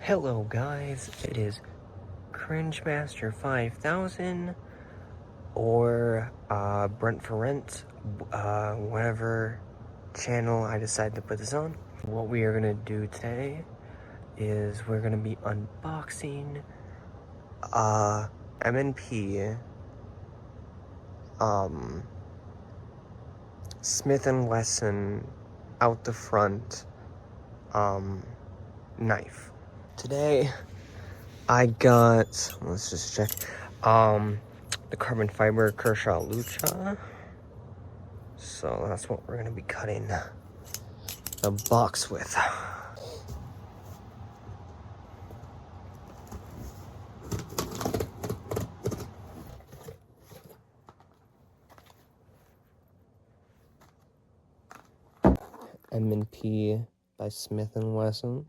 Hello guys, it is Cringe Master 5000 or Brent for Rent, whatever channel I decide to put this on. What we are gonna do today is we're gonna be unboxing MNP Smith and Wesson out the front knife. Today I got, let's just check, the carbon fiber Kershaw Lucha. So that's what we're gonna be cutting the box with. M&P by Smith and Wesson.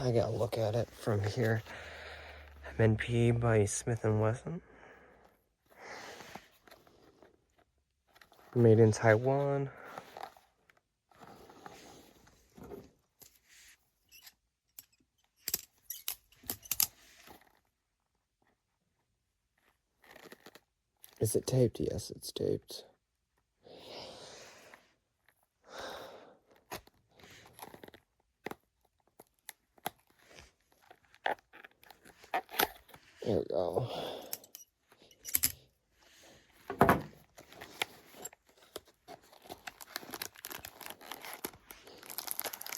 I gotta look at it from here. M&P by Smith and Wesson. Made in Taiwan. Is it taped? Yes, it's taped. There we go.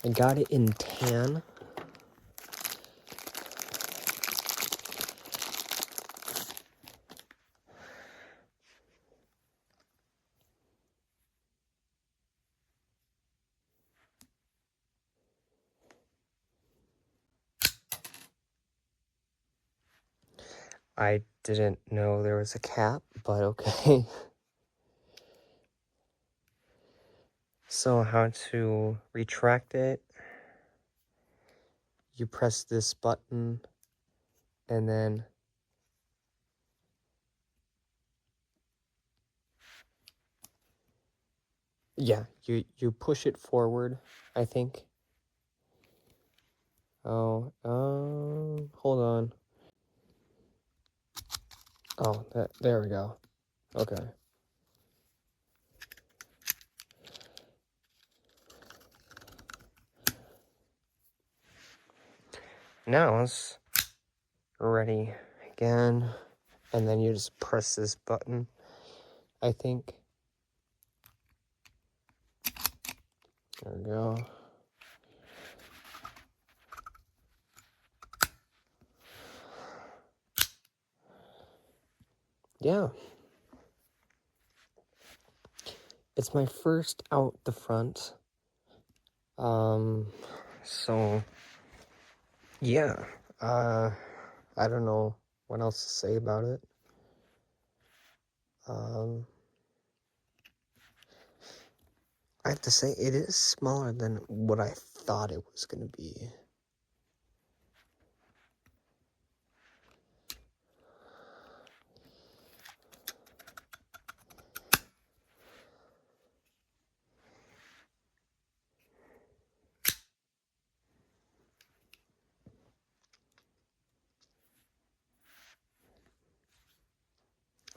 I got it in tan. I didn't know there was a cap, but okay. So how to retract it? You press this button and then yeah, you push it forward, I think. Oh, hold on. Oh, there we go. Okay. Now it's ready again, and then you just press this button, I think. There we go. Yeah. It's my first out the front. So yeah. I don't know what else to say about it. I have to say it is smaller than what I thought it was gonna be.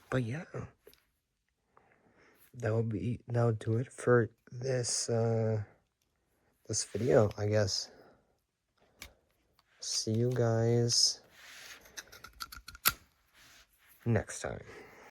But yeah, that'll do it for this this video, I guess. See you guys next time.